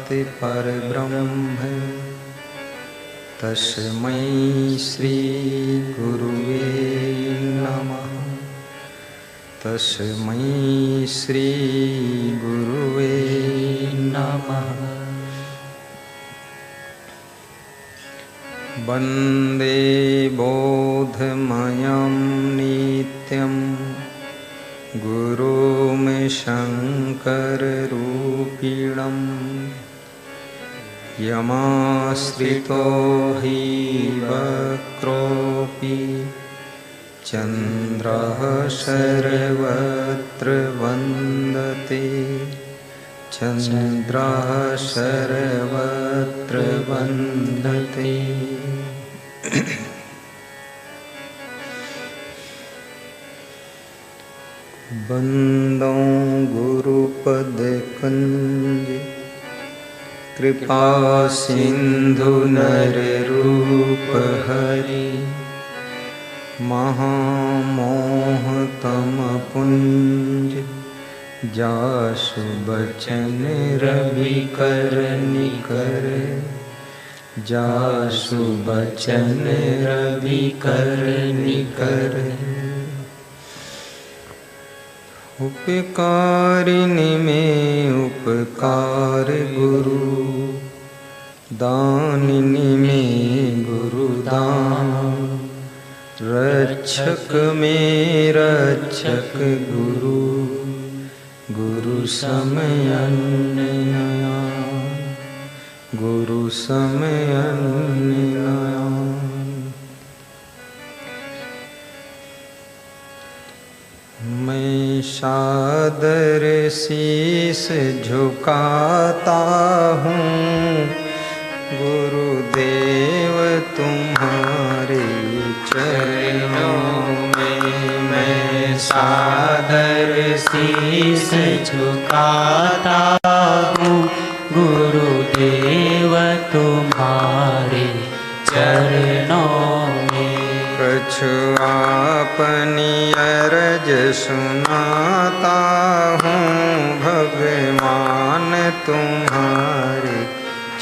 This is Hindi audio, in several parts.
साक्षात् परब्रह्म तस्मै श्री गुरुवे नमः। तस्मै श्री गुरुवे नमः। वन्दे बोधमयं नित्यं गुरुं शङ्कररूपिणं यमाश्रितो हि वक्रोऽपि चन्द्रः सर्वत्र वन्दते। चन्द्रः सर्वत्र वन्दते। वन्दो गुरुपदकञ्ज कृपा सिन्धु नररूप हरि महामोहतमपुञ्ज जासु बचन रवि कर निकर। जासु बचन रवि कर निकर। उपकारिणी में उपकार गुरु दानिनी में गुरु दान। रक्षक में रक्षक गुरु गुरु समय अन्य। गुरु समय अन्य। मैं सादर शीस झुकाता हूँ गुरुदेव तुम्हारे चरणों में। मैं सादर शीस झुकाता हूँ गुरुदेव तुम्हारे चरणों में। कछु अपनी अरज सुनाता हूँ भगवान तुम्हारे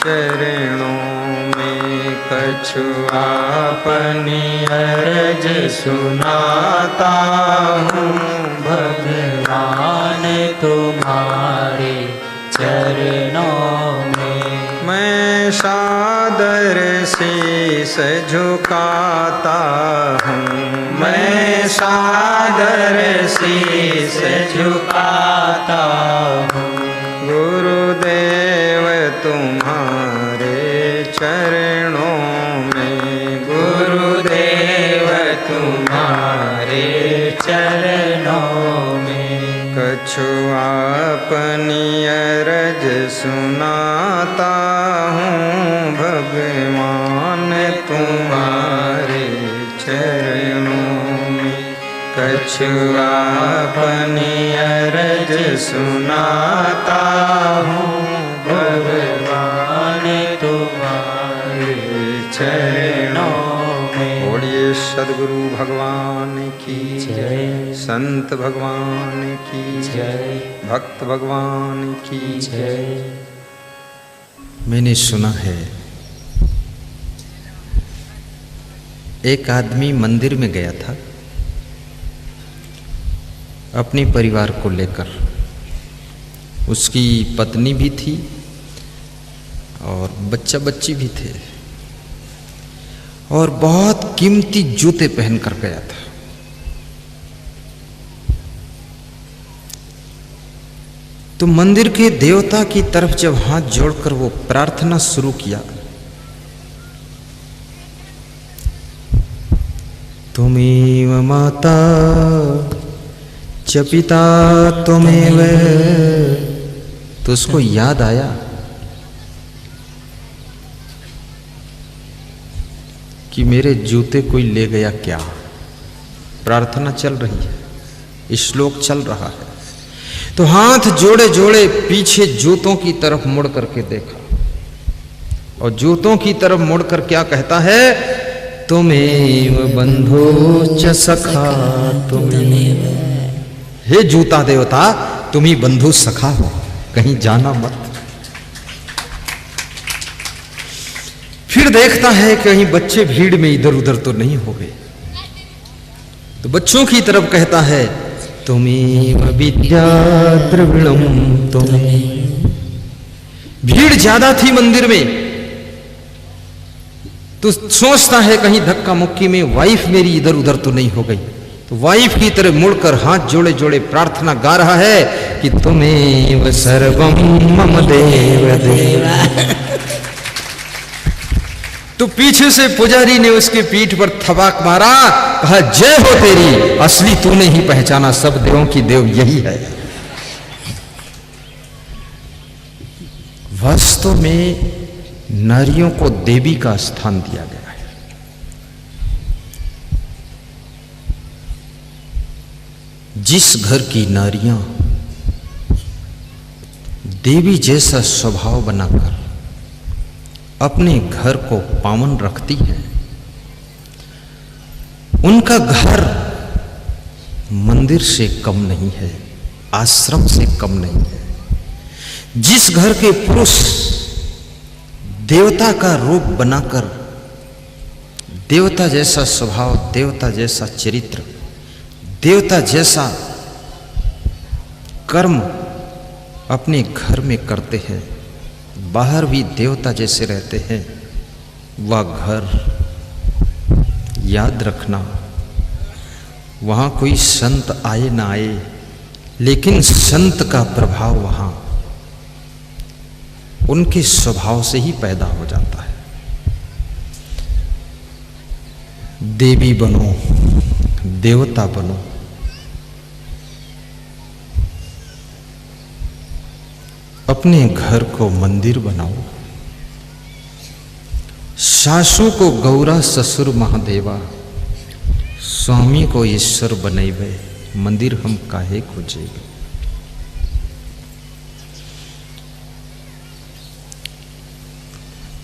चरणों में। कछु अपनी अरज सुनाता हूँ भगवान तुम्हारे चरणों में। मैं सादर शीस झुकाता हूँ। मैं सादर शीस झुकाता हूँ गुरुदेव तुम्हारे चरणों में। गुरुदेव तुम्हारे चरणों में। कछु अपनी अरज सुनाता हूँ भगवान तुम्हारे चरणों में। कछु अपनी अरज सुनाता हूँ भगवान तुम्हारे चरणों में। बोलिए सद्गुरु भगवान की जय। संत भगवान की जय। भक्त भगवान की जय। मैंने सुना है एक आदमी मंदिर में गया था अपने परिवार को लेकर। उसकी पत्नी भी थी और बच्चा बच्ची भी थे और बहुत कीमती जूते पहन कर गया था। तो मंदिर के देवता की तरफ जब हाथ जोड़कर वो प्रार्थना शुरू किया, तुमेव माता च पिता त्वमेव, तो उसको याद आया कि मेरे जूते कोई ले गया क्या। प्रार्थना चल रही है, श्लोक चल रहा है, तो हाथ जोड़े जोड़े पीछे जूतों की तरफ मुड़ करके देखा और जूतों की तरफ मुड़कर क्या कहता है, तुमेव बंधो च सखा तुमेव। हे जूता देवता, तुम ही बंधु सखा हो, कहीं जाना मत। फिर देखता है कहीं बच्चे भीड़ में इधर उधर तो नहीं हो गए, तो बच्चों की तरफ कहता है, तुमेव विद्या द्रविणम तुम्हें। भीड़ ज्यादा थी मंदिर में, तो सोचता है कहीं धक्का मुक्की में वाइफ मेरी इधर उधर तो नहीं हो गई, तो वाइफ की तरह मुड़कर हाथ जोड़े जोड़े प्रार्थना गा रहा है कि तुमेव सर्वम मम देव देव। तो पीछे से पुजारी ने उसके पीठ पर थबाक मारा, कहा जय हो तेरी, असली तूने ही पहचाना, सब देवों की देव यही है। वास्तव में नारियों को देवी का स्थान दिया गया है। जिस घर की नारियां देवी जैसा स्वभाव बनाकर अपने घर को पावन रखती हैं, उनका घर मंदिर से कम नहीं है, आश्रम से कम नहीं है। जिस घर के पुरुष देवता का रूप बनाकर देवता जैसा स्वभाव, देवता जैसा चरित्र, देवता जैसा कर्म अपने घर में करते हैं, बाहर भी देवता जैसे रहते हैं, वह घर याद रखना, वहाँ कोई संत आए ना आए, लेकिन संत का प्रभाव वहाँ उनके स्वभाव से ही पैदा हो जाता है। देवी बनो, देवता बनो, अपने घर को मंदिर बनाओ। सासू को गौरा, ससुर महादेवा, स्वामी को ईश्वर बनैबे, मंदिर हम काहे खोजेंगे।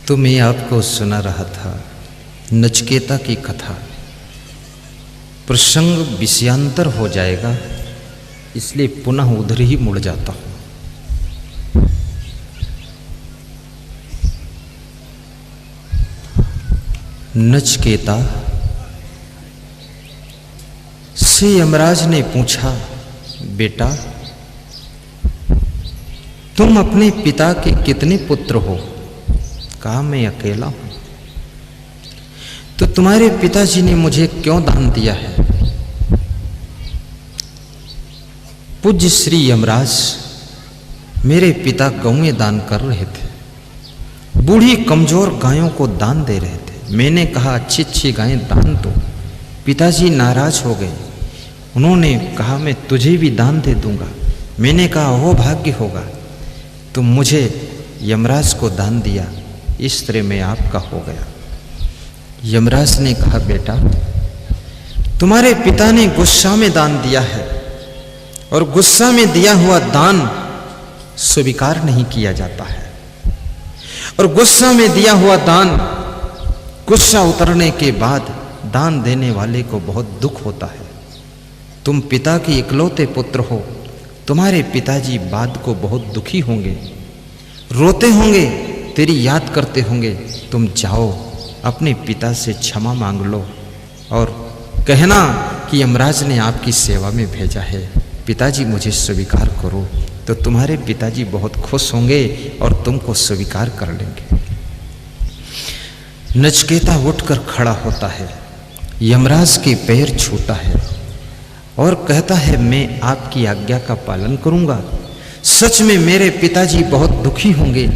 तो मैं आपको सुना रहा था नचिकेता की कथा। प्रसंग विषयांतर हो जाएगा, इसलिए पुनः उधर ही मुड़ जाता हूं। नचिकेता से यमराज ने पूछा, बेटा तुम अपने पिता के कितने पुत्र हो? कहा मैं अकेला हूं। तो तुम्हारे पिताजी ने मुझे क्यों दान दिया है? पूज्य श्री यमराज, मेरे पिता गौएं दान कर रहे थे, बूढ़ी कमजोर गायों को दान दे रहे थे। मैंने कहा अच्छी अच्छी गायें दान दो। पिताजी नाराज हो गए, उन्होंने कहा मैं तुझे भी दान दे दूंगा। मैंने कहा वो भाग्य होगा, तुम मुझे यमराज को दान दिया, इस तरह मैं आपका हो गया। यमराज ने कहा बेटा तुम्हारे पिता ने गुस्सा में दान दिया है, और गुस्सा में दिया हुआ दान स्वीकार नहीं किया जाता है, और गुस्सा में दिया हुआ दान, गुस्सा उतरने के बाद दान देने वाले को बहुत दुख होता है। तुम पिता के इकलौते पुत्र हो, तुम्हारे पिताजी बाद को बहुत दुखी होंगे, रोते होंगे, तेरी याद करते होंगे। तुम जाओ अपने पिता से क्षमा मांग लो और कहना कि यमराज ने आपकी सेवा में भेजा है, पिताजी मुझे स्वीकार करो। तो तुम्हारे पिताजी बहुत खुश होंगे और तुमको स्वीकार कर लेंगे। नचिकेता उठकर खड़ा होता है, यमराज के पैर छूता है और कहता है मैं आपकी आज्ञा का पालन करूंगा। सच में मेरे पिताजी बहुत दुखी होंगे,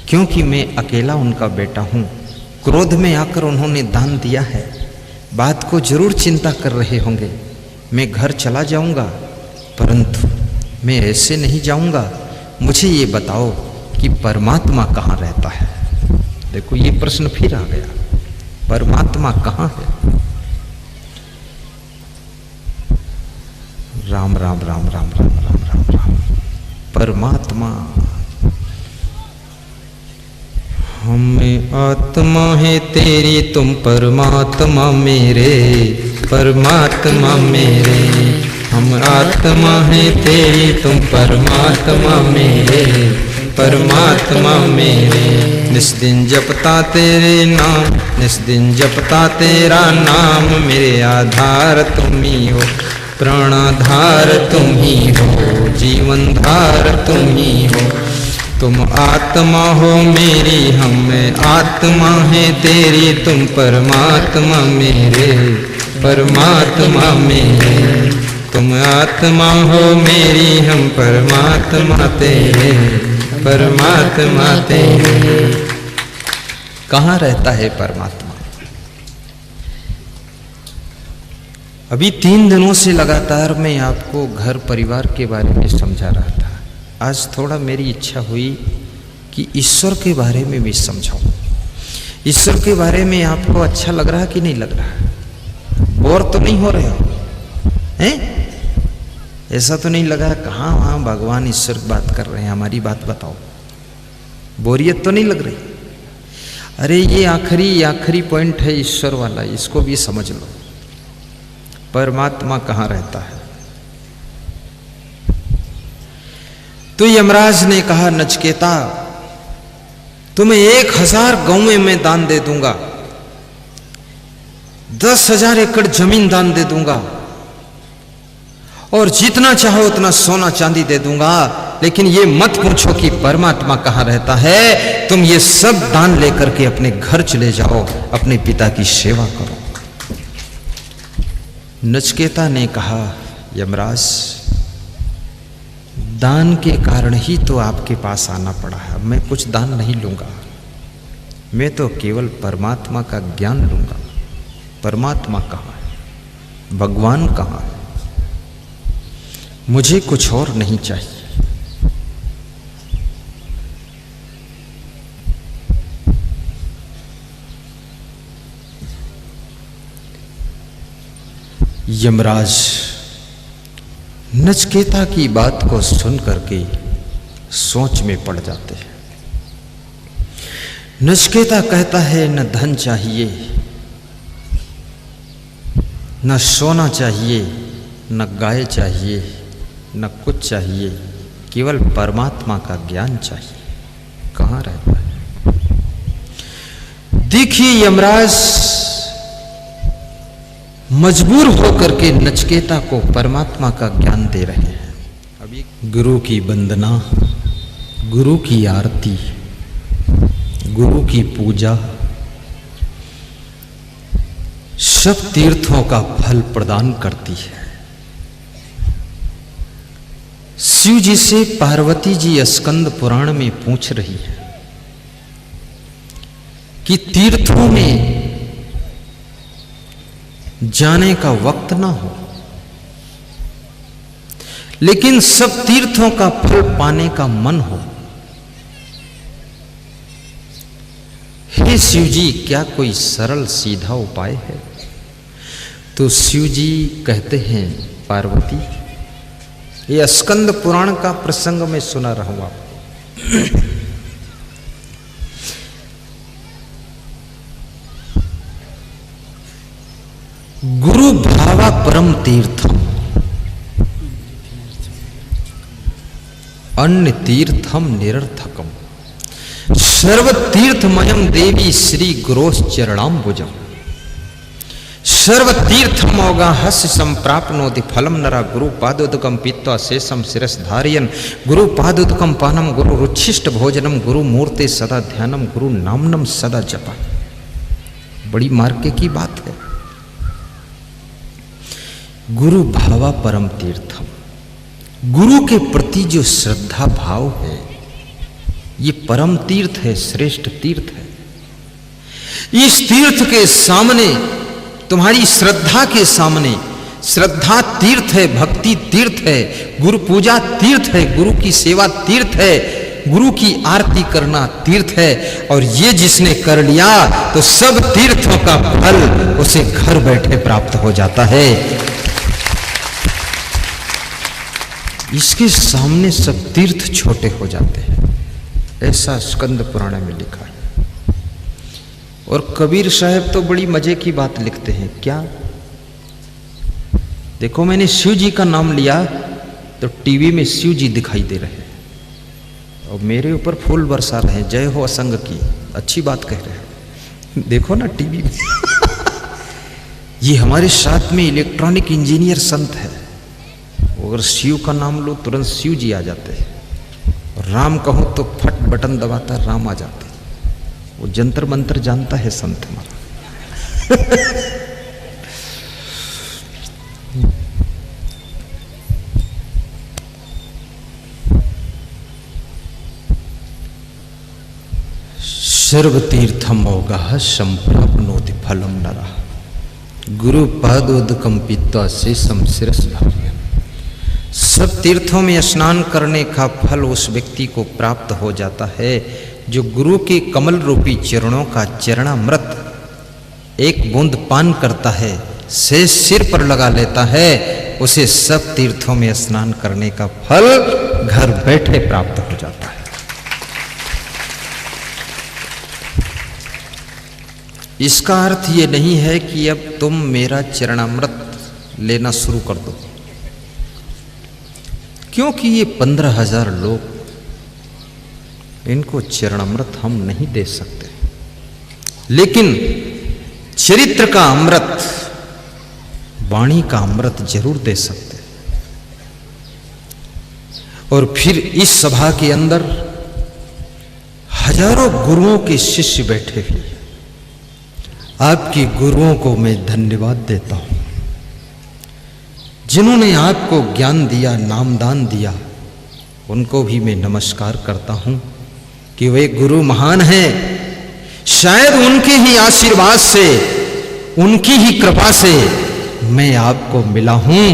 क्योंकि मैं अकेला उनका बेटा हूं। क्रोध में आकर उन्होंने दान दिया है, बात को जरूर चिंता कर रहे होंगे। मैं घर चला जाऊंगा, परंतु मैं ऐसे नहीं जाऊंगा। मुझे ये बताओ कि परमात्मा कहाँ रहता है? देखो ये प्रश्न फिर आ गया, परमात्मा कहाँ है? राम राम राम राम राम राम राम राम। परमात्मा हमें आत्मा है तेरी, तुम परमात्मा मेरे, परमात्मा मेरे। हम आत्मा है तेरी, तुम परमात्मा मेरे, परमात्मा मेरे। निस दिन जपता तेरे नाम, निस दिन जपता तेरा नाम, मेरे आधार तुम ही हो, प्राणाधार तुम ही हो, जीवन धार तुम ही हो। तुम आत्मा हो मेरी, हम आत्मा है तेरी, तुम परमात्मा मेरे, परमात्मा मेरे। तुम आत्मा हो मेरी, हम परमात्मा तेरे, परमात्मा तेरे। कहाँ रहता है परमात्मा? अभी 3 दिनों से लगातार मैं आपको घर परिवार के बारे में समझा रहा था। आज थोड़ा मेरी इच्छा हुई कि ईश्वर के बारे में भी समझाऊं। ईश्वर के बारे में आपको अच्छा लग रहा कि नहीं लग रहा? बोर तो नहीं हो रहे हो हैं? ऐसा तो नहीं लगा कहाँ वहाँ भगवान ईश्वर बात कर रहे हैं, हमारी बात बताओ। बोरियत तो नहीं लग रही? अरे ये आखिरी पॉइंट है ईश्वर वाला, इसको भी समझ लो। परमात्मा कहाँ रहता है? तो यमराज ने कहा, नचिकेता तुम्हें 1000 गौएं मैं दान दे दूंगा, 10,000 एकड़ जमीन दान दे दूंगा, और जितना चाहो उतना सोना चांदी दे दूंगा, लेकिन ये मत पूछो कि परमात्मा कहाँ रहता है। तुम ये सब दान लेकर के अपने घर चले जाओ, अपने पिता की सेवा करो। नचिकेता ने कहा, यमराज दान के कारण ही तो आपके पास आना पड़ा है, मैं कुछ दान नहीं लूंगा, मैं तो केवल परमात्मा का ज्ञान लूंगा। परमात्मा कहाँ है? भगवान कहाँ है? मुझे कुछ और नहीं चाहिए। यमराज नचिकेता की बात को सुन करके सोच में पड़ जाते हैं। नचिकेता कहता है, न धन चाहिए, न सोना चाहिए, न गाय चाहिए, न कुछ चाहिए, केवल परमात्मा का ज्ञान चाहिए। कहाँ रहता है? देखिए यमराज मजबूर होकर के नचिकेता को परमात्मा का ज्ञान दे रहे हैं। अभी गुरु की वंदना, गुरु की आरती, गुरु की पूजा सब तीर्थों का फल प्रदान करती है। शिव जी से पार्वती जी स्कंद पुराण में पूछ रही है कि तीर्थों में जाने का वक्त ना हो, लेकिन सब तीर्थों का फल पाने का मन हो। हे शिव जी, क्या कोई सरल सीधा उपाय है? तो शिव जी कहते हैं, पार्वती ये स्कंद पुराण का प्रसंग मैं सुना रहा हूं आपको। गुरु भावा परम तीर्थम, अन्य तीर्थम निरर्थकम, सर्व तीर्थमयम देवी श्री गुरोस चरणाम्बुजम, सर्व तीर्थमोगाहस्य संप्राप्नोति फलम नरा गुरु पादोदकम पीत्वा शेषम शिरस धारयन, गुरु पादोदकम पानम, गुरु रुच्छिष्ट भोजनम, गुरु मूर्ते सदा ध्यानम, गुरु नामनम सदा जपा। बड़ी मार्के की बात है। गुरु भावा परम तीर्थम, गुरु के प्रति जो श्रद्धा भाव है ये परम तीर्थ है, श्रेष्ठ तीर्थ है। इस तीर्थ के सामने, तुम्हारी श्रद्धा के सामने, श्रद्धा तीर्थ है, भक्ति तीर्थ है, गुरु पूजा तीर्थ है, गुरु की सेवा तीर्थ है, गुरु की आरती करना तीर्थ है। और ये जिसने कर लिया तो सब तीर्थों का फल उसे घर बैठे प्राप्त हो जाता है। इसके सामने सब तीर्थ छोटे हो जाते हैं, ऐसा स्कंद पुराण में लिखा है। और कबीर साहब तो बड़ी मजे की बात लिखते हैं। क्या? देखो, मैंने शिव जी का नाम लिया तो टीवी में शिव जी दिखाई दे रहे हैं, और मेरे ऊपर फूल बरसा रहे हैं, जय हो असंग की, अच्छी बात कह रहे हैं। देखो ना टीवी में ये हमारे साथ में इलेक्ट्रॉनिक इंजीनियर संत है, अगर शिव का नाम लो तुरंत शिव जी आ जाते हैं, और राम कहो तो फट बटन दबाता राम आ जाते हैं। वो जंतर मंतर जानता है संत हमारा। सर्वतीर्थम औगाः संप्राप्नोति फलम नरः गुरु पादोदकम पीत्वा शेषम शिरस भाव्यम्। सब तीर्थों में स्नान करने का फल उस व्यक्ति को प्राप्त हो जाता है जो गुरु के कमल रूपी चरणों का चरणामृत एक बूंद पान करता है, शेष सिर पर लगा लेता है, उसे सब तीर्थों में स्नान करने का फल घर बैठे प्राप्त हो जाता है। इसका अर्थ ये नहीं है कि अब तुम मेरा चरणामृत लेना शुरू कर दो, क्योंकि ये 15,000 लोग, इनको चरणामृत हम नहीं दे सकते, लेकिन चरित्र का अमृत, वाणी का अमृत जरूर दे सकते। और फिर इस सभा के अंदर हजारों गुरुओं के शिष्य बैठे हुए, आपके गुरुओं को मैं धन्यवाद देता हूं, जिन्होंने आपको ज्ञान दिया, नामदान दिया, उनको भी मैं नमस्कार करता हूं कि वे गुरु महान हैं। शायद उनके ही आशीर्वाद से, उनकी ही कृपा से मैं आपको मिला हूं,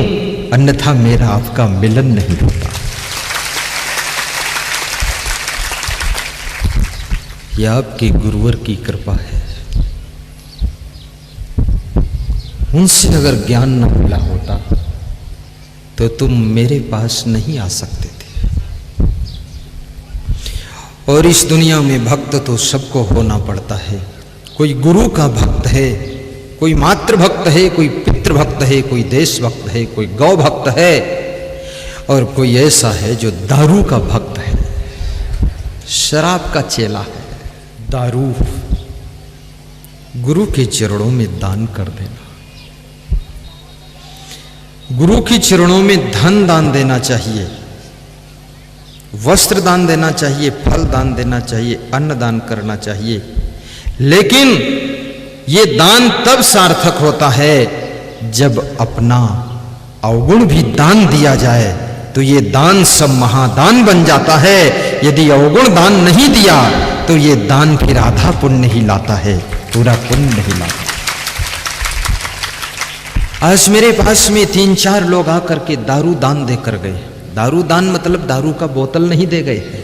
अन्यथा मेरा आपका मिलन नहीं होता। यह आपके गुरुवर की कृपा है। उनसे अगर ज्ञान न मिला होता तो तुम मेरे पास नहीं आ सकते थे। और इस दुनिया में भक्त तो सबको होना पड़ता है। कोई गुरु का भक्त है, कोई मातृ भक्त है, कोई पितृ भक्त है, कोई देश भक्त है, कोई गौ भक्त है, और कोई ऐसा है जो दारू का भक्त है, शराब का चेला है। दारू, गुरु के चरणों में दान कर देना, गुरु के चरणों में धन दान देना चाहिए, वस्त्र दान देना चाहिए, फल दान देना चाहिए, अन्न दान करना चाहिए। लेकिन ये दान तब सार्थक होता है जब अपना अवगुण भी दान दिया जाए, तो ये दान सब महादान बन जाता है। यदि अवगुण दान नहीं दिया तो ये दान फिर आधा पुण्य ही लाता है, पूरा पुण्य नहीं लाता। आज मेरे पास में 3-4 लोग आकर के दारू दान देकर गए। दारू दान मतलब दारू का बोतल नहीं दे गए।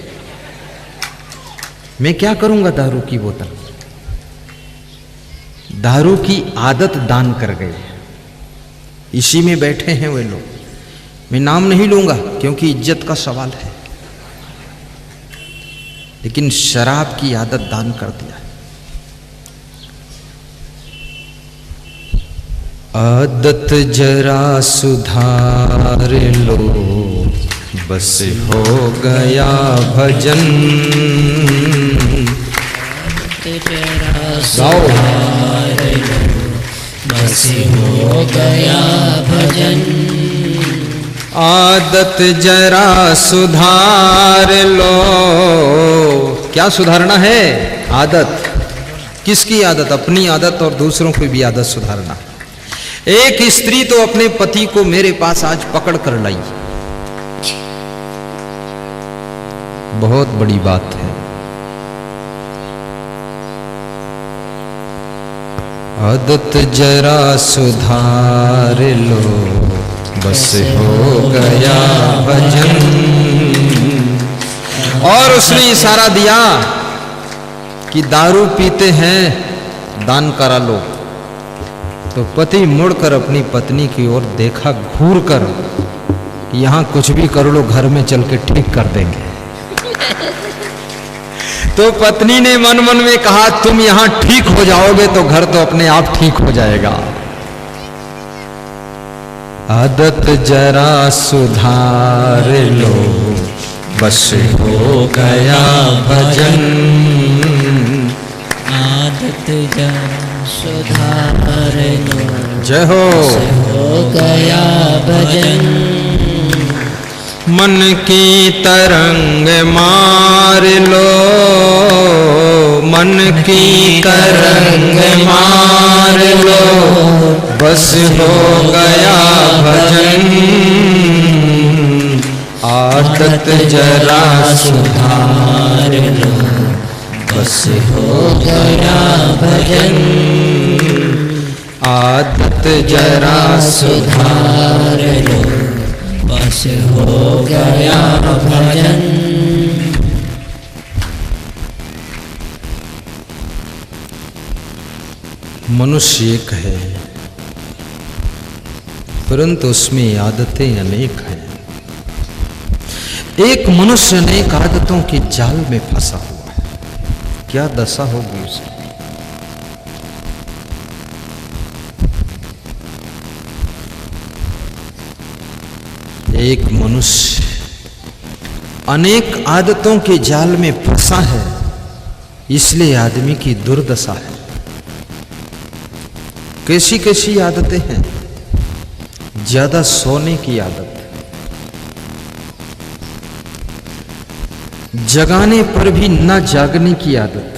मैं क्या करूंगा दारू की बोतल? दारू की आदत दान कर गए। इसी में बैठे हैं वे लोग। मैं नाम नहीं लूंगा क्योंकि इज्जत का सवाल है, लेकिन शराब की आदत दान कर दिया। आदत जरा सुधार लो, बस हो गया भजन। सुधार लो, बस हो गया भजन। आदत जरा सुधार लो। क्या सुधारना है? आदत। किसकी आदत? अपनी आदत और दूसरों की भी आदत सुधारना। एक स्त्री तो अपने पति को मेरे पास आज पकड़ कर लाई। बहुत बड़ी बात है। आदत जरा सुधार लो, बस हो गया भजन। और उसने इशारा दिया कि दारू पीते हैं, दान करा लो। तो पति मुड़कर अपनी पत्नी की ओर देखा घूर कर, यहां कुछ भी कर लो, घर में चल के ठीक कर देंगे। तो पत्नी ने मन मन में कहा, तुम यहां ठीक हो जाओगे तो घर तो अपने आप ठीक हो जाएगा। आदत जरा सुधार लो, बस हो गया भजन। आदत जा सुधार लो, जय हो। हो गया भजन। मन की तरंग मार लो, मन की तरंग मार लो, बस हो गया भजन। आदत जरा सुधार लो, बस हो गया भजन। आदत जरा सुधार लो, बस हो गया भजन। मनुष्य एक है, परंतु उसमें आदतें अनेक हैं। एक मनुष्य अनेक आदतों के जाल में फंसा हुआ है, क्या दशा होगी उसकी। एक मनुष्य अनेक आदतों के जाल में फंसा है, इसलिए आदमी की दुर्दशा है। कैसी कैसी आदतें हैं? ज्यादा सोने की आदत, जगाने पर भी न जागने की आदत,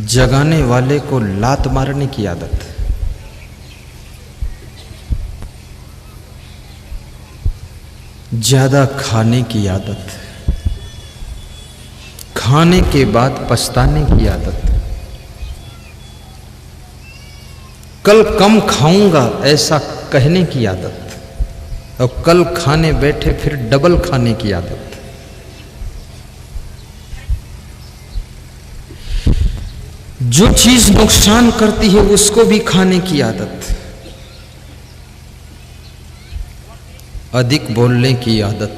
जगाने वाले को लात मारने की आदत, ज्यादा खाने की आदत, खाने के बाद पछताने की आदत, कल कम खाऊंगा ऐसा कहने की आदत, और कल खाने बैठे फिर डबल खाने की आदत। जो चीज नुकसान करती है उसको भी खाने की आदत, अधिक बोलने की आदत,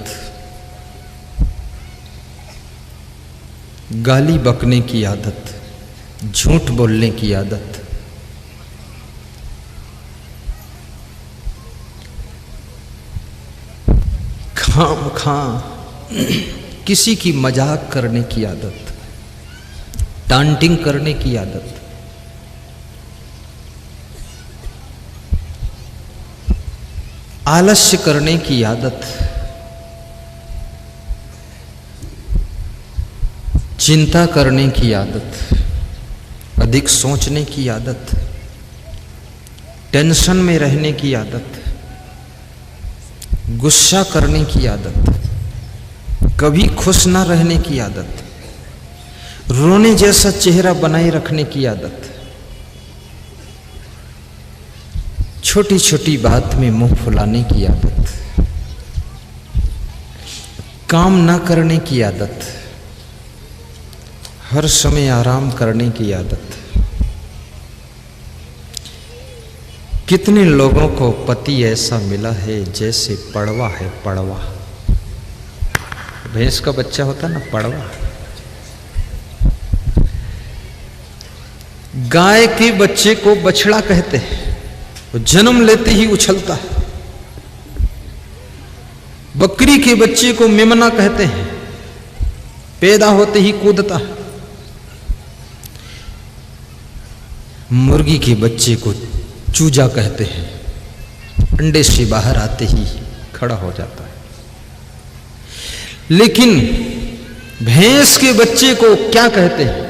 गाली बकने की आदत, झूठ बोलने की आदत, खाम किसी की मजाक करने की आदत, टांटिंग करने की आदत, आलस्य करने की आदत, चिंता करने की आदत, अधिक सोचने की आदत, टेंशन में रहने की आदत, गुस्सा करने की आदत, कभी खुश ना रहने की आदत, रोने जैसा चेहरा बनाए रखने की आदत, छोटी छोटी बात में मुंह फुलाने की आदत, काम ना करने की आदत, हर समय आराम करने की आदत। कितने लोगों को पति ऐसा मिला है जैसे पड़वा है, पड़वा। भैंस का बच्चा होता ना, पड़वा। गाय के बच्चे को बछड़ा कहते हैं, वो जन्म लेते ही उछलता है। बकरी के बच्चे को मेमना कहते हैं, पैदा होते ही कूदता है। मुर्गी के बच्चे को चूजा कहते हैं, अंडे से बाहर आते ही खड़ा हो जाता है। लेकिन भैंस के बच्चे को क्या कहते हैं?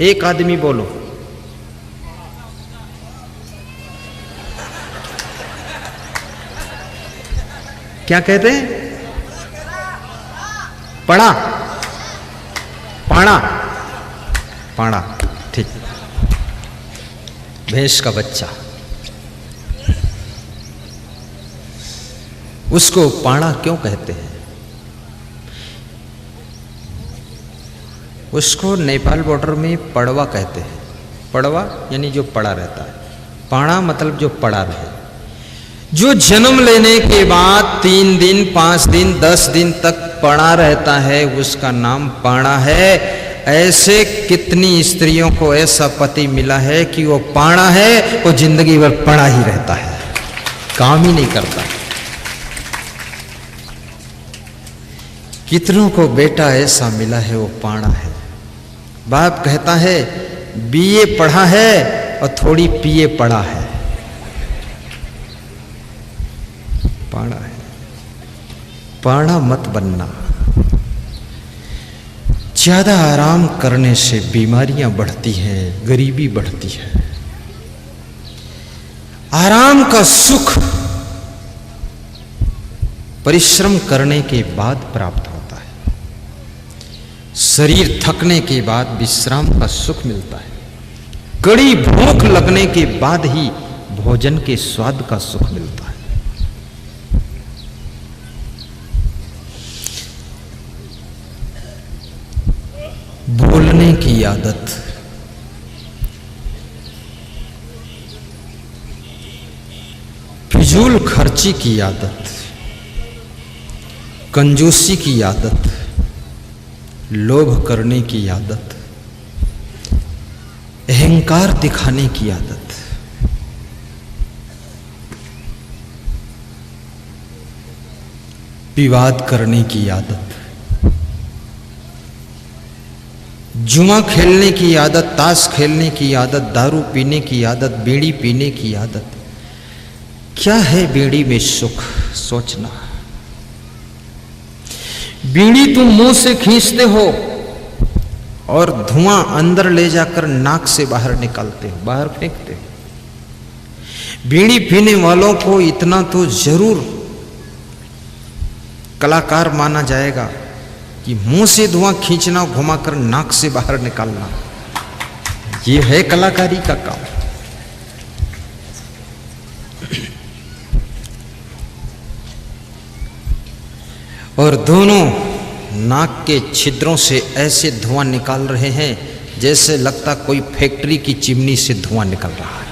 एक आदमी बोलो। क्या कहते हैं? पड़ा, पाड़ा, पाड़ा, ठीक। भैंस का बच्चा, उसको पाड़ा क्यों कहते हैं? उसको नेपाल बॉर्डर में पड़वा कहते हैं। पड़वा यानी जो पड़ा रहता है, पाड़ा मतलब जो पड़ा रहे। जो जन्म लेने के बाद 3 दिन, 5 दिन, 10 दिन तक पड़ा रहता है, उसका नाम पाड़ा है। ऐसे कितनी स्त्रियों को ऐसा पति मिला है कि वो पाड़ा है, वो जिंदगी भर पड़ा ही रहता है। काम ही नहीं करता। कितनों को बेटा ऐसा मिला है वो पाणा है। बाप कहता है बीए पढ़ा है और थोड़ी पीए पड़ा है। पाणा है। पाणा मत बनना। ज्यादा आराम करने से बीमारियां बढ़ती हैं, गरीबी बढ़ती है। आराम का सुख परिश्रम करने के बाद प्राप्त होता है। शरीर थकने के बाद विश्राम का सुख मिलता है। कड़ी भूख लगने के बाद ही भोजन के स्वाद का सुख मिलता है। बोलने की आदत, फिजूल खर्ची की आदत, कंजूसी की आदत, लोभ करने की आदत, अहंकार दिखाने की आदत, विवाद करने की आदत, जुआ खेलने की आदत, ताश खेलने की आदत, दारू पीने की आदत, बीड़ी पीने की आदत। क्या है बीड़ी में सुख? सोचना। बीड़ी तुम मुंह से खींचते हो और धुआं अंदर ले जाकर नाक से बाहर निकालते हो, बाहर फेंकते हो। बीड़ी पीने वालों को इतना तो जरूर कलाकार माना जाएगा कि मुंह से धुआं खींचना, घुमाकर नाक से बाहर निकालना, ये है कलाकारी का काम। और दोनों नाक के छिद्रों से ऐसे धुआं निकाल रहे हैं जैसे लगता कोई फैक्ट्री की चिमनी से धुआं निकल रहा है।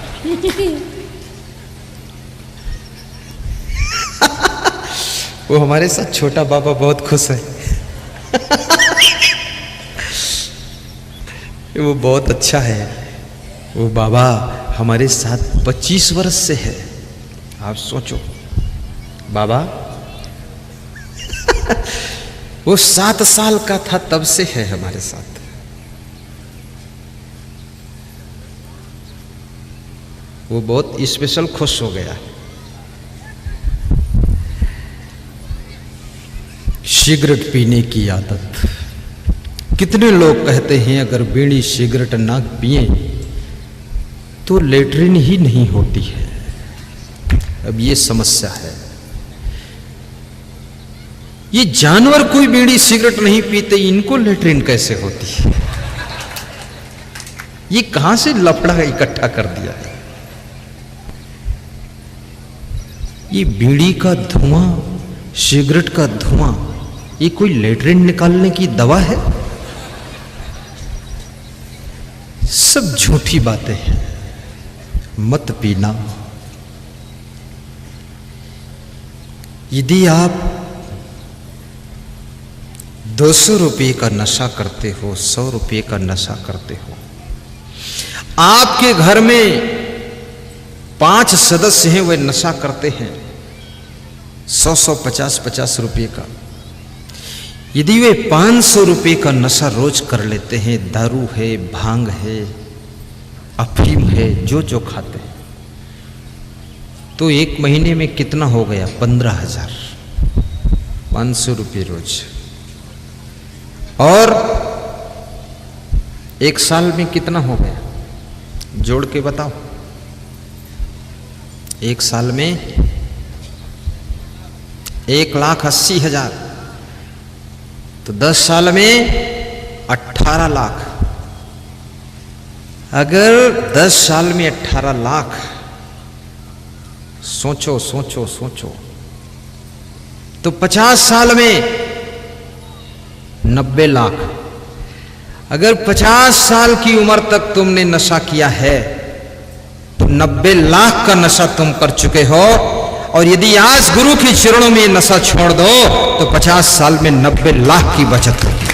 वो हमारे साथ छोटा बाबा बहुत खुश है। वो बहुत अच्छा है। वो बाबा हमारे साथ 25 वर्ष से है। आप सोचो बाबा वो 7 साल का था तब से है हमारे साथ। वो बहुत स्पेशल खुश हो गया। सिगरेट पीने की आदत। कितने लोग कहते हैं अगर बीड़ी सिगरेट ना पिए तो लेटरिन ही नहीं होती है। अब ये समस्या है। ये जानवर कोई बीड़ी सिगरेट नहीं पीते, इनको लेटरिन कैसे होती है? ये कहां से लफड़ा इकट्ठा कर दिया है? ये बीड़ी का धुआं, सिगरेट का धुआं, ये कोई लेटरिन निकालने की दवा है? सब झूठी बातें हैं। मत पीना। यदि आप 200 रुपये का नशा करते हो, 100 रुपये का नशा करते हो, आपके घर में 5 सदस्य हैं वे नशा करते हैं 100, 50 रुपये का। यदि वे 500 रुपये का नशा रोज कर लेते हैं, दारू है, भांग है, अफीम है, जो खाते हैं, तो 1 महीने में कितना हो गया? 15,000। 500 रुपये रोज। और 1 साल में कितना हो गया? जोड़ के बताओ। 1 साल में 1,80,000। तो 10 साल में 18 लाख। अगर 10 साल में 18 लाख, सोचो सोचो सोचो, तो 50 साल में 90 लाख। अगर 50 साल की उम्र तक तुमने नशा किया है तो 90 लाख का नशा तुम कर चुके हो। और यदि आज गुरु के चरणों में नशा छोड़ दो तो 50 साल में 90 लाख की बचत होगी।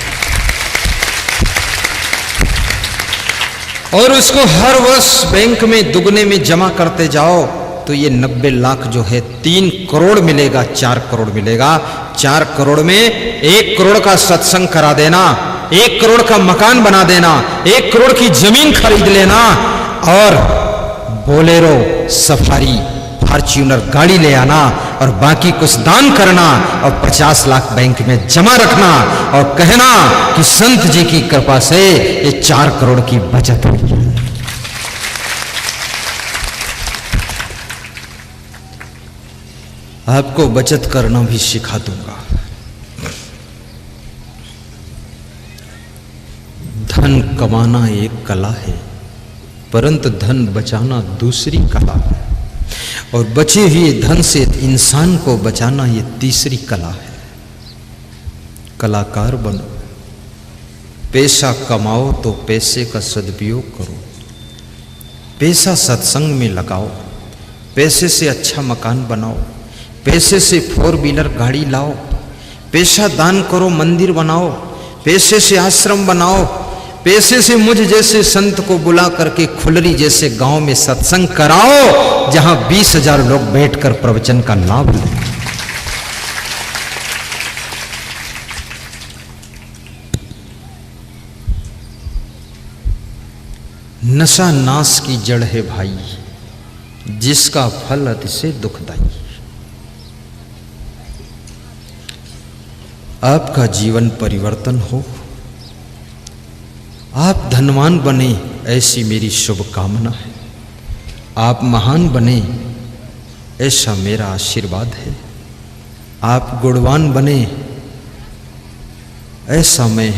और उसको हर वर्ष बैंक में दुगने में जमा करते जाओ तो ये 90 लाख जो है 3 करोड़ मिलेगा, 4 करोड़ मिलेगा। 4 करोड़ में 1 करोड़ का सत्संग करा देना, 1 करोड़ का मकान बना देना, 1 करोड़ की जमीन खरीद लेना और बोलेरो, सफारी, फॉर्च्यूनर गाड़ी ले आना और बाकी कुछ दान करना और 50 लाख बैंक में जमा रखना और कहना कि संत जी की कृपा से ये 4 करोड़ की बचत हुई है। आपको बचत करना भी सिखा दूंगा। धन कमाना एक कला है, परंतु धन बचाना दूसरी कला है, और बचे हुए धन से इंसान को बचाना ये तीसरी कला है। कलाकार बनो, पैसा कमाओ तो पैसे का सदुपयोग करो, पैसा सत्संग में लगाओ, पैसे से अच्छा मकान बनाओ, पैसे से 4 व्हीलर गाड़ी लाओ, पैसा दान करो, मंदिर बनाओ, पैसे से आश्रम बनाओ, पैसे से मुझ जैसे संत को बुला करके खुलरी जैसे गांव में सत्संग कराओ जहां 20,000 लोग बैठकर प्रवचन का लाभ लें। नशा नाश की जड़ है भाई, जिसका फल अतिशय दुखदाई। आपका जीवन परिवर्तन हो, आप धनवान बने ऐसी मेरी शुभकामना है, आप महान बने ऐसा मेरा आशीर्वाद है, आप गुणवान बने ऐसा मैं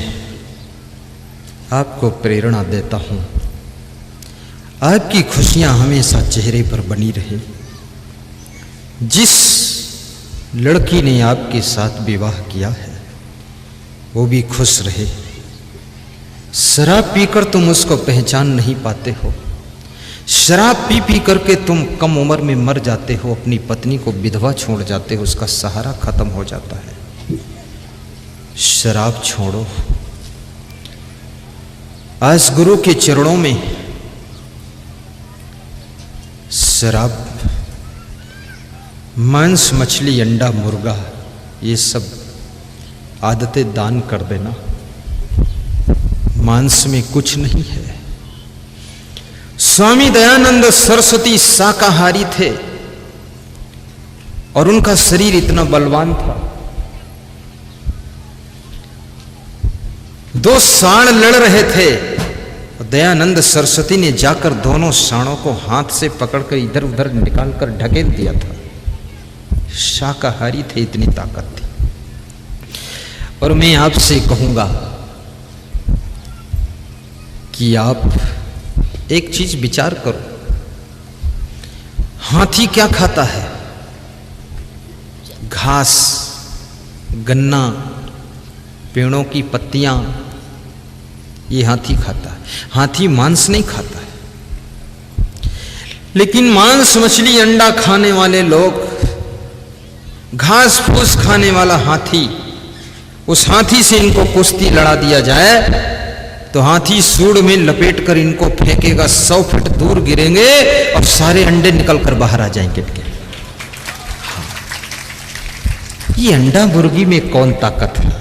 आपको प्रेरणा देता हूँ। आपकी खुशियाँ हमेशा चेहरे पर बनी रहे। जिस लड़की ने आपके साथ विवाह किया है वो भी खुश रहे। शराब पीकर तुम उसको पहचान नहीं पाते हो, शराब पी पी करके तुम कम उम्र में मर जाते हो, अपनी पत्नी को विधवा छोड़ जाते हो, उसका सहारा खत्म हो जाता है। शराब छोड़ो। आज गुरु के चरणों में शराब, मांस, मछली, अंडा, मुर्गा ये सब आदतें दान कर देना। मांस में कुछ नहीं है। स्वामी दयानंद सरस्वती शाकाहारी थे और उनका शरीर इतना बलवान था। 2 सांड लड़ रहे थे, दयानंद सरस्वती ने जाकर दोनों सांडों को हाथ से पकड़कर इधर उधर निकालकर ढकेल दिया था। शाकाहारी थे, इतनी ताकत थी। और मैं आपसे कहूंगा कि आप एक चीज विचार करो, हाथी क्या खाता है? घास, गन्ना, पेड़ों की पत्तियां, ये हाथी खाता है। हाथी मांस नहीं खाता है। लेकिन मांस, मछली, अंडा खाने वाले लोग, घास फूस खाने वाला हाथी, उस हाथी से इनको कुश्ती लड़ा दिया जाए तो हाथी सूंड में लपेट कर इनको फेंकेगा, 100 फीट दूर गिरेंगे और सारे अंडे निकलकर बाहर आ जाएंगे। ये अंडा मुर्गी में कौन ताकत है?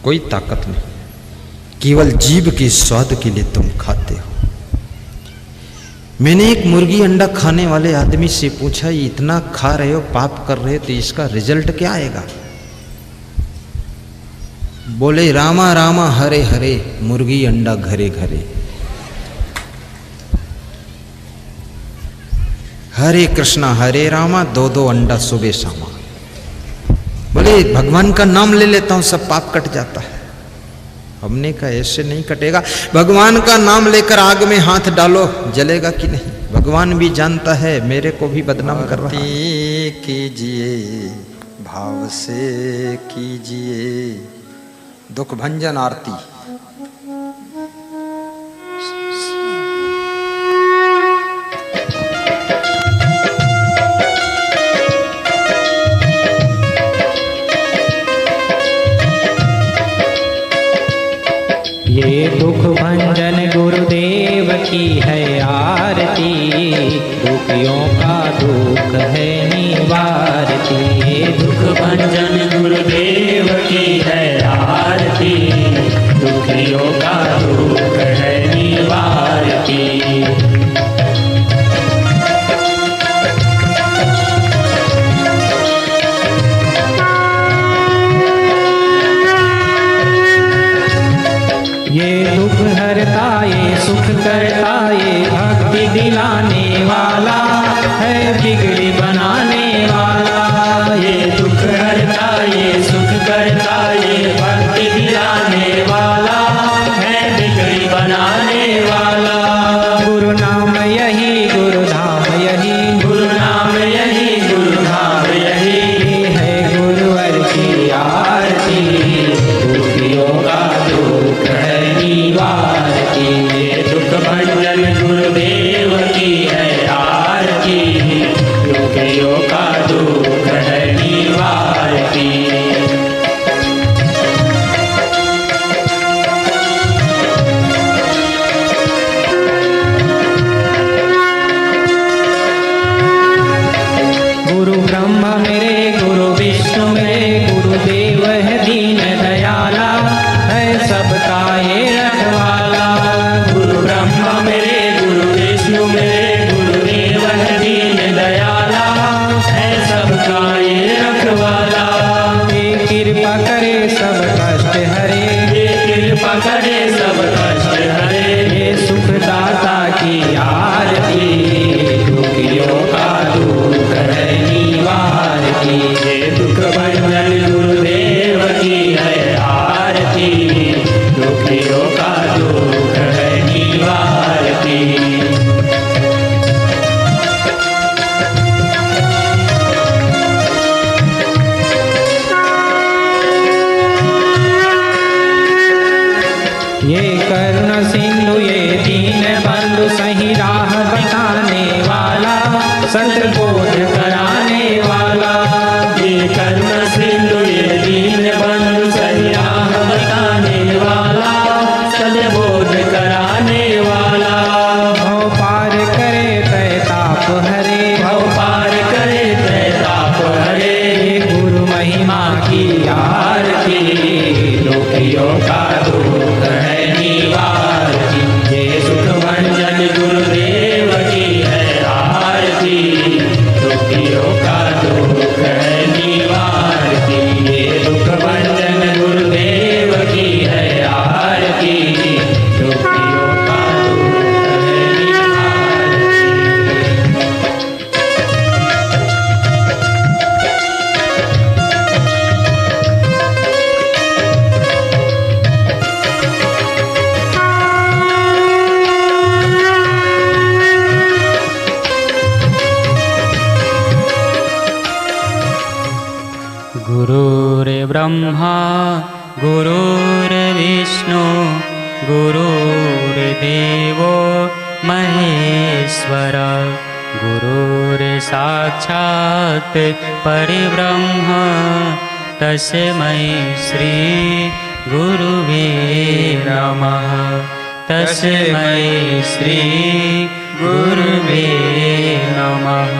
कोई ताकत नहीं, केवल जीभ के स्वाद के लिए तुम खाते हो। मैंने एक मुर्गी अंडा खाने वाले आदमी से पूछा, ये इतना खा रहे हो, पाप कर रहे हो, तो इसका रिजल्ट क्या आएगा? बोले, रामा रामा हरे हरे, मुर्गी अंडा घरे घरे। हरे कृष्णा हरे रामा, 2-2 अंडा सुबह शामा। बोले, भगवान का नाम ले लेता हूं सब पाप कट जाता है। हमने कहा ऐसे नहीं कटेगा। भगवान का नाम लेकर आग में हाथ डालो, जलेगा कि नहीं? भगवान भी जानता है मेरे को भी बदनाम कर रहा है। कीजिए भाव से कीजिए, दुख भंजन आरती। ये दुख भंजन गुरुदेव की है आरती, दुखियों का दुखियों का दुख है निवारती। ये दुख हरता ये सुख करता ये भक्ति दिलाने वाला है बिगड़ी बनाने वाला। ये दुख हरता ये सुख करता ये भक्ति दिलाने वाला है बिगड़ी बनाने वाला। गुरु नाम यही गुरु धाम यही, गुरु नाम यही गुरु धाम यही, ये है गुरुवर की आरती। दुखियों का दुख है निवारती। ये दुख भंजन गुरुदेव की है आरती। दुखियों का दुख है निवारती। गुरु ब्रह्मा मेरे गुरु विष्णु मेरे गुरुदेव है दीन दयाला है सबका ये रखवाला। गुरु ब्रह्मा मेरे गुरु विष्णु मेरे गुरुदेव है दीन दयाला है सबका ये रखवाला। ये कृपा करे सब कष्ट हरे, ये कृपा करे सब कष्ट हरे। ये सुखदाता की आरती। दुखियों का दुख है निवारती। ये दुख भंजन गुरुदेव की है आरती। दुखियों का दुख है निवारती। ये करुण सिंधु ये दीन बंधु सही राह बताने वाला सतबोध कराने वाला। ये करुण सिंधु ये दीन बंधु सही राह बताने वाला सद्बोध कराने वाला। भव पार करे तय ताप हरे, भव पार करे त्रैताप हरे। ये गुरु महिमा की आरती। दुखियों का दुख है निवारती। ये सुख भंजन गुरुदेव की है आरती। दुखियों का दुख है निवारती। ये दुख भंजन गुरुदेव की है आरती। दुखियों का दुख है निवारती। गुरुर्ब्रह्मा गुरुर्विष्णु गुरुर्देवो महेश्वर गुरुर्साक्षात् परब्रह्म तस्मै श्री गुरुवे नमः। तस्मै श्री गुरुवे नमः।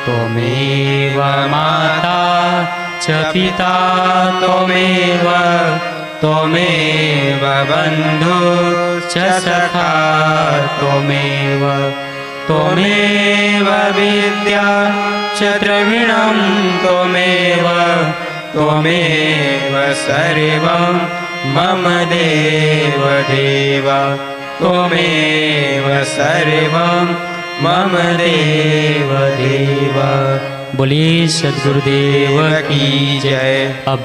त्वमेव माता च पिता त्वमेव त्वमेव बन्धु च सखा त्वमेव त्वमेव विद्या च द्रविणं त्वमेव त्वमेव सर्वं मम देव देव त्वमेव सर्वं मम देव देव। बोलिए सद्गुरुदेव की जय। अब